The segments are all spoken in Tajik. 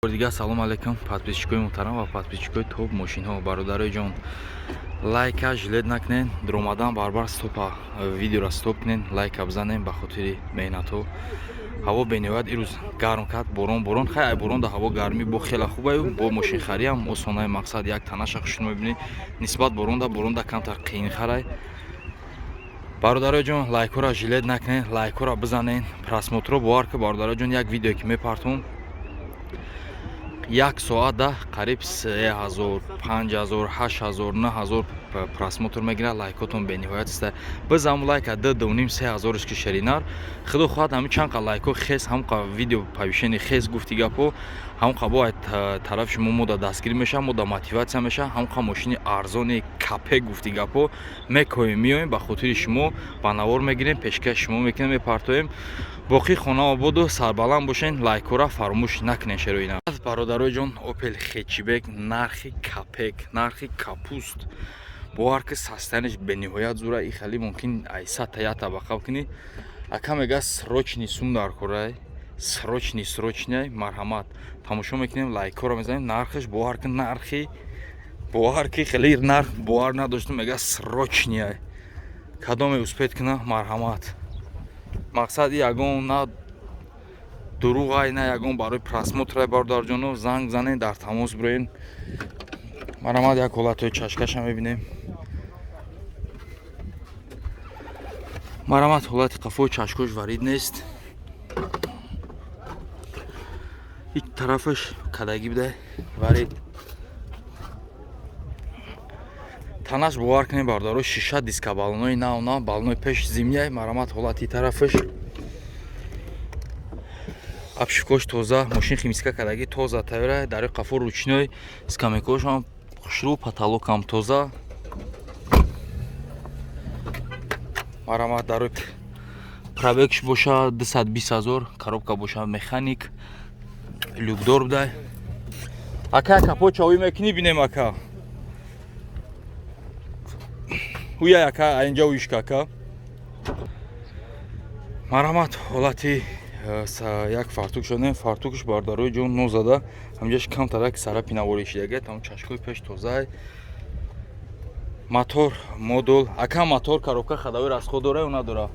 دیگه سلام علیکم подписчикои محترم و подписчикои топ ماشین‌ها برادرای جان лайка жилет накунен дромадан барбар стопа видеоро стоп кунен лайка бизанен ба хотири меҳнатҳо ҳаво бениҳоят ирӯз гарм кард борон хай борон да ҳаво гармӣ бо хела хубаю бо мошинхариам осонаи мақсад як танаша хушин мебинӣ нисбат борон да камтар қиинхарай бародарой ҷон лайкора жилет накунен лайкора бизанен просмотро бовар ки бародарой ҷон як видео ки мепартон 1 соата қариб 3000 5000 8000 9000 просмотр мегира лайкотон бениҳоят аст бизам лайка 2-2.5-3000 ки шеринар худо хоҳад ҳамин чанқа лайко хес ҳамқа видео павишени хес гуфти гапо ҳамқа бо тараф шумо мода дастгир меша мода мотиватсия меша ҳамқа мошини арзони капе гуфти гапо мекоем миёем ба хотири шумо ба навор мегирем пешкаш шумо мекунем мепартоем боқи хона ободу сарбаланд бошен лайкора фаромӯш накунен шероина бародарой ҷон опел хечибек нархи капек нархи капуст бо ҳар ки састаниш бениҳоят зура и хали мумкин айса таята бақаб кини ака мега срочни сум дар корай срочни марҳамат тамошо мекунем лайкора мезанем нархиш бо ҳар ки хели нарх бовар надошта мега срочни кадоме успед кина марҳамат мақсад ягон на дуруғай на ягон барои просмотрай бародарҷонов занг занен дар тамос бироен марҳамат як ҳолатҳои чашкаша мебинем марҳамат ҳолати қафои чашкош варид нест ик тарафаш кадагӣ бидай варид танаш бовар кунем бародаро шиша диска балонои нав балонои пеш зимняй марҳамат ҳолати тарафаш обшивкош тоза мошин химиска кадаги тоза тайёра дари қафо ручной скамейкошам хушрӯ потолокам тоза марҳамат дарои пробегш боша 220 000 коробка боша механик люкдор бидай ака капо чавӣ мекунӣ бинем ака уя ака аинҷа уишка ака марҳамат ҳолати як фартук шонем фартукш бардарои ҷон нозада ҳамҷаш камтарак сарапи наворишидаге там чашкои пеш тоза мотор модул ака мотор коробка ходовой расход дора ё надора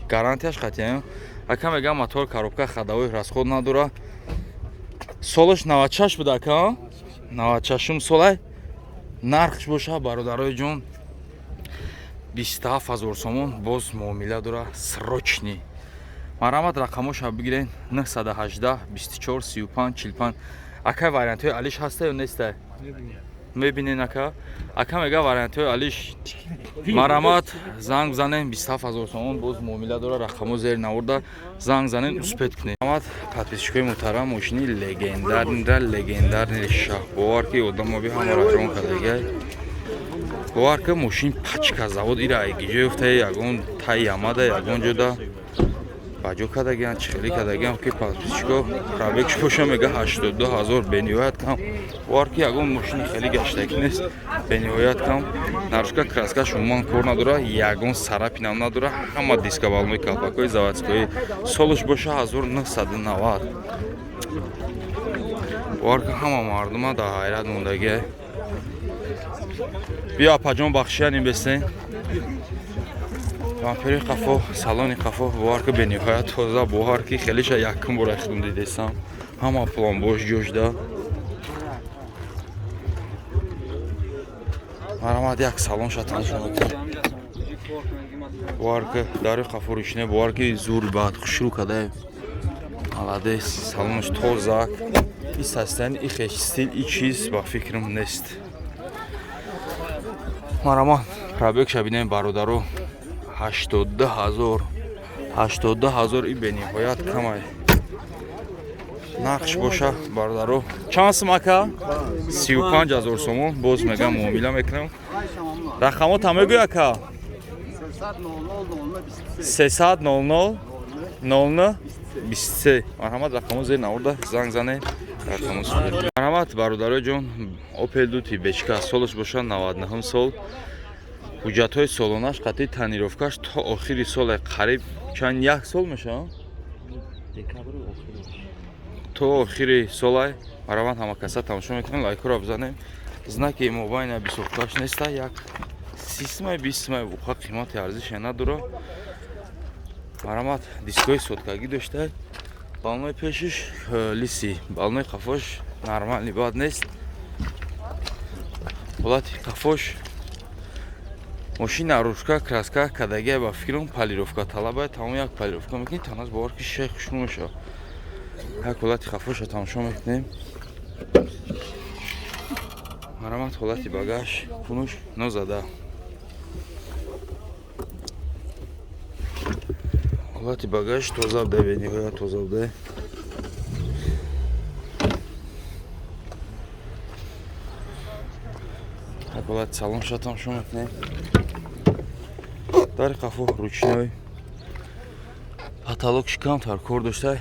гарантияш қатъиян ака мега мотор коробка ходовой расход надора солаш 96 буда ака 96 солай нархш боша бародарои ҷон 27 000 сомон боз муомила дора срочни марҳамат рақамоша бигирен 918 24 35 45 ака вариантҳои алиш ҳаста ё неста мебинен ака мега вариантҳои алиш марҳамат занг занен 27 000 сомон боз муомила дора рақамо зери наворда занг занен успед кунед марҳамат подписчикои муҳтарам мошини легендарни шаҳбовар ки одаmovi ҳамаро рон кардагай бовар ки мошин пачка завод ира айгиҷо ёфта ягон тай ямада ягон ҷода баҷо кардагиан чихелӣ кардагиам ки подписчико пробегш боша мега 82 000 бениҳоят кам бовар ки ягон мошини хеле гаштагӣ нест бениҳоят кам нарушка краскаш умуман кор надора ягон сарапи нам надора ҳама диска балонои калпакои заводскои солуш боша 1990 бовар ки ҳама мардума дар ҳайрат мондагия биё апаҷон бахшияним бестен вампери қафо салони қафо бовар ки бениҳоят тоза бовар ки хелиша якум бора худум дидестам ҳама пломбош ҷошда марҳамат як салонша тамошо мекунем бовар ки дари қафо рӯшне бовар ки зур бад хушрӯ кадай маладес салонош тоза и састани и хеш стил и чиз ба фикрам нест марҳамат пробегша бинем бародаро 82 000 и бениҳоят камай нархш боша бародаро чанд сум ака 35 000 сомон боз мега муомила мекунам рақамо та мегӯй ака 300 00 00 23 марҳамат рақамо зер наворда занг зане марҳамат бародарои ҷон опел дути бечка солаш боша 99 сол ҳуҷҷатҳои солонаш қатъи танировкаш то охири сол қариб чанд як сол мешавад то охири солай марамат ҳамакаса тамошо мекунем, лайкро бизанем. Знаки мобайна бисохташ неста, як 30 20 уха қимати арзиши надоро. Марамат дискои соткагӣ дошта, балнои пешиш лиси, балнои қафош нормални бад нест. Ҳолати қафош мошина рӯшка, краска, кадагия ба фикрам полировка талабад, тамом як полировка мекунем, таназ бовар ки шей хушрӯ мешавад. Як ҳолати қафоша тамошо мекунем. Марамат ҳолати багаж кунуш нозада. ҳолати багаж тоза буда, бениҳоя тоза буда. Як ҳолати салонша тамошо мекунем. Дари қафо ручной. Потолок шикамтар кор дошта.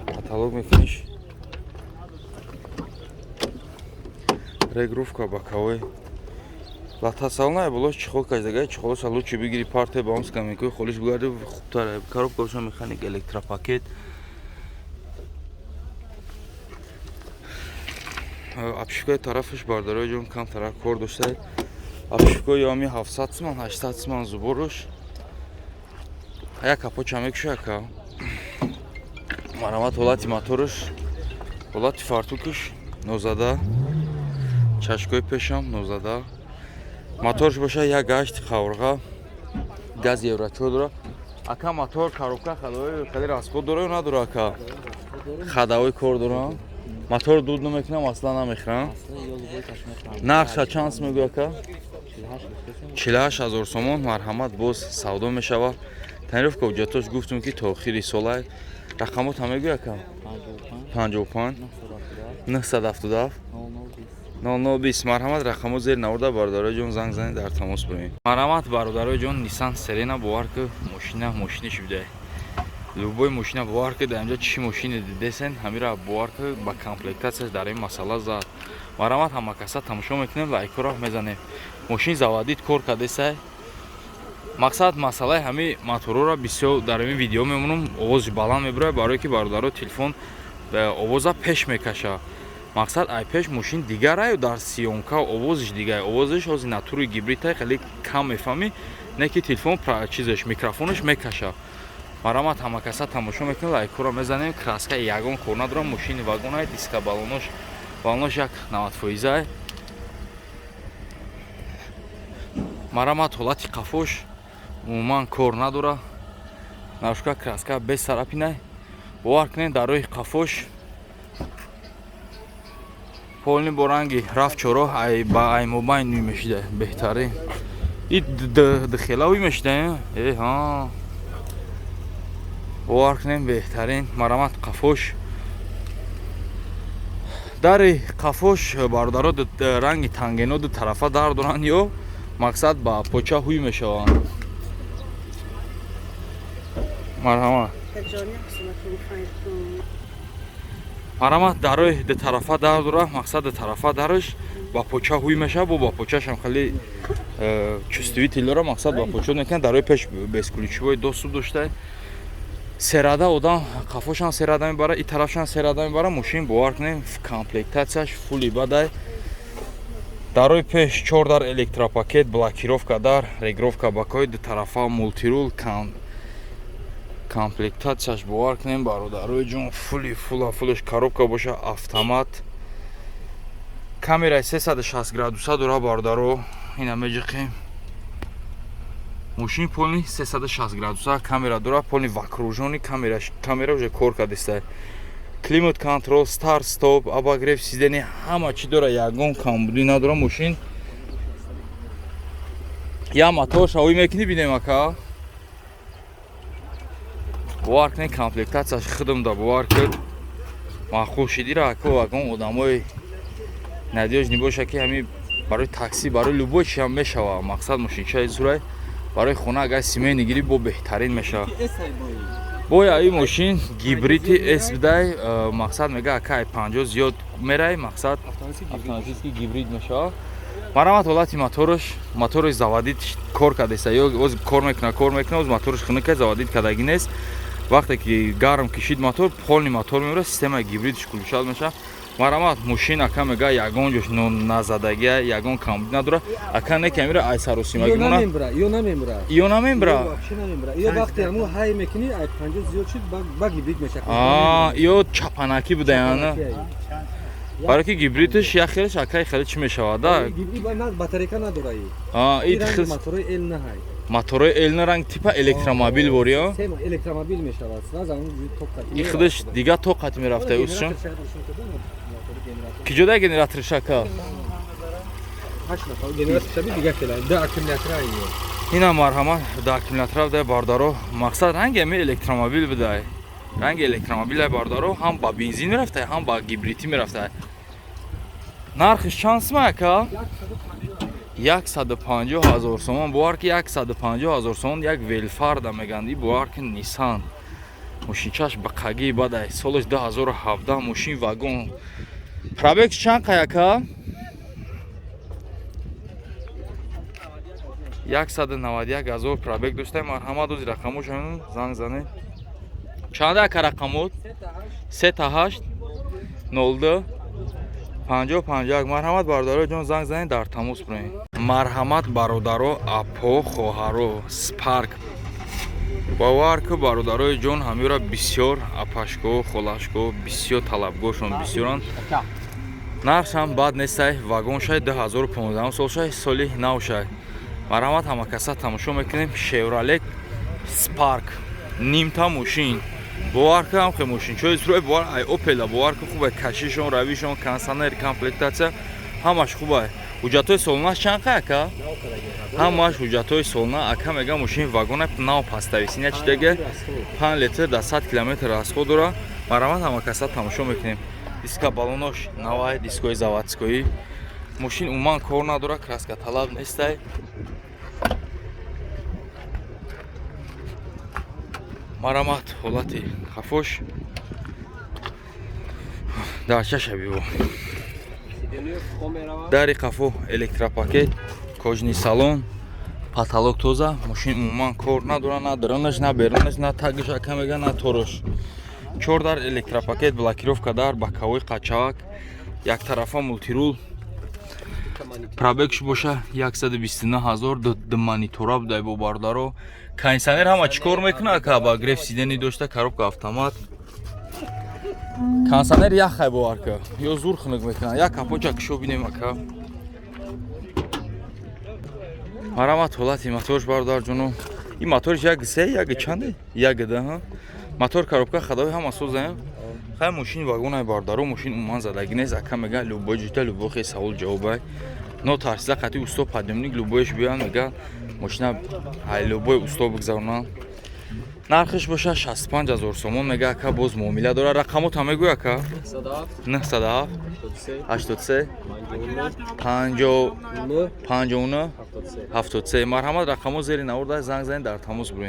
Потолок мекуниш. Регровка боковой. Лата салонай болош чихол каждагай чихолоса лучше бигири парте ба онска мекуи холиш бугарди хубтар. Коробка боша механик электропакет. Обшивкаи тарафаш бардарои ҷон камтара кор дошта. Обшивкаи ёми 700 сомон 800 сомон зуборуш. Як капоча мекуша ка. Марамат ҳолати моторуш, ҳолати фартукиш нозада. Чашкои пешам нозада. Моторш боша як гашт қаврға. Газ еврачо дора. Ака мотор коробка хадавои хали расход дора ё надора ака? Хадавои кор дора. Мотор дуд намекунам, асла намехӯрам. Нақша чанд сом мегӯй ака? 48 000 сомон. Марҳамат боз савдо мешава. Танировка ҳуҷҷатош гуфтум ки то охири солай. Рақамот ҳам мегӯй ака? 55 977 0020. Марҳамат рақамот зер наварда бародарои ҷон занг занед, дар тамос бовед. Марҳамат бародарои ҷон, Nissan Serena бовар ки мошиниш буда. Любой мошина бовар ки дар инҷа чӣ мошине дидесен, ҳамира бовар ки ба комплектатсияш дар ин масъала зад. Марҳамат ҳамакаса тамошо мекунем, лайкро мезанем. Мошин заводид кор кардесай. Мақсад масъалаи ҳами мотороро бисёр дар ин видео мемонам, овозш баланд мебурад барое ки бародаро телефон овоза пеш мекаша. Мақсад ай пеш мошин дигараю дар сиёмка овозиш дигар. Овозиш ҳози натури гибритай хеле кам мефаҳмӣ, не ки телефон чизаш микрофонаш мекаша. Марамат ҳамакаса тамошо мекунем, лайкро мезанем. Краска ягон кор надорам, мошини вагонай, диска балонош як 90%. Марамат ҳолати қафош умуман кор надора. Нарушка краска без сарапинай. Бовар кунем дар рӯи қафош полни бо ранги рафчоро ба аймобайн нӯй мешида беҳтарин. И дхелавӣ мешида. Бовар кунем беҳтарин. Марамат қафош. Дари қафош бародаро ранги тангено ду тарафа дар доранд ё мақсад ба поча ҳуй мешаванд. Марҳамат. Марамат дарои ду тарафа дар дора, мақсад ду тарафа дараш ба поча ҳуй меша, бо ба почашам хеле чувствитель дора, мақсад ба поча мекунад. Дарои пеш бесключевой доступ дошта. Серада одам қафошам серада мебара, и тарафшам серада мебара. Мошин бовар кунем комплектатсияш фули бадай. Дарои пеш 4 дар электропакет, блокировка дар, регровка бакои ду тарафа, мултирул комплектатсияш бовар кунем бародарои ҷон. Фулаш коробка боша автомат. Камераи 360 градуса дора бародаро. Ина меҷиқем. Мошин полни 360 градуса камера дора, полни вакружони камера уже кор кардеста. Климат контрол, старт, стоп, обогрев сидени, ҳама чӣ дора, ягон камбудӣ надора мошин. Я мотор шавӣ мекунӣ бинем ака. Бовар кунем комплектатсияш худам да бовар кунем. Маъқул шидира ака вагон одамои надёж небоша ки ҳами барои такси, барои любой чӣ ҳам мешава. Мақсад мошинчаи зурай барои хона агар семейни гирӣ бо беҳтарин мешава. Боя ин мошин гибрити эс бидай, мақсад мега ака 50 зиёд мерай, мақсад автоматически гибрид мешава. Марамат ҳолати моторош заводид кор кардеста, ё оз кор мекуна, оз моторш хунука заводид кардагӣ нест. вақте ки гарм кишид мотор полни мотор меора системаи гибридш кулушад меша. Марамат мошин ака мега ягон ҷош назадагия ягон камбуд надора ака неки амира айсарусимаги мона ё намемра ё намемра вообще намемра ё вақте ҳамун ҳай мекунӣ ай панҷа зиёд шуд ба гибрид мешавад ё чапанаки буда яна барои ки гибридш як хелеш акай хеле чӣ мешавада гибрид батарейка надора ит хис мотори эл на ҳай мотори элна ранг типа электромобил бориё электромобил мешавад сразу и худаш дига тоқат мерафта усшон киҷода генераторшака 8 нафар генератор дига фела да аккумулятор ина марҳамат да аккумулятора буда бардаро мақсад ранги ами электромобил буда ранги электромобил бардаро ҳам ба бензин мерафта ҳам ба гибридӣ мерафта нархиш чанд сум ака 150 000 сомон буарки 150 000 сомон як велфарда меганди буарки Nissan мошинчаш ба қаги бадай солаш 2017 мошин вагон пробег чанд қаяка 191 000 пробег дошта марҳамат ози рақамошон занг зане чанд ака рақамот 38 02 50 51 марҳамат бародаро ҷон занг занед дар тамос буред марҳамат бародаро апо хоҳаро спарк бовар ки бародарои ҷон ҳамеора бисёр апашко холашко бисёр талабгошон бисёранд нархшам бад нестай вагон шай 2015 сол шай соли нав шай марҳамат ҳамакаса тамошо мекунем Chevrolet Spark нимта мошин бовар ки ҳам хе мошин чои срой бовар ай опела бовар ки хубай кашишон равишон консонер комплектация ҳамаш хубай ҳуҷҷатҳои солонаш чанд ака ҳамаш ҳуҷҷатҳои солона ака мега мошин вагона нав пастависина чидаге 5 литр да 100 километр расход дора марҳамат ҳамакаса тамошо мекунем диска балонош навай дискои заводскои мошин умуман кор надора краска талаб нестай марҳамат ҳолати хафош дарчаша биво дари қафо электропакет кожни салон потолок тоза мошин умуман кор надора на дронаш на берунаш на тагиш ака мега на торош 4 дар электропакет блокировка дар боковой қачавак як тарафа мултирул пробегш боша 129 000 д монитора будай бо бардаро кондиционер ҳама чӣ кор мекуна ака ба греф сидени дошта коробка автомат кондиционер яхай бо арка ё зур хунук мекуна як капоча кишо бинем ака марҳамат ҳолати моторш бардар ҷоно ин моторш як се як чанде як да ҳа мотор коробка хадои ҳама созаем хай мошин вагонай бардаро мошин умуман задагӣ нест ака мега любой ҷита любой хе савол ҷавобай но тарсида қати усто падемник любойш биён мега мошина ҳай любой усто бигзаронан нархиш боша 65 000 сомон мега ака боз муомила дора рақамота мегӯй ака 97 83 59 73 марҳамат рақамо зери навурда занг занед дар тамос буред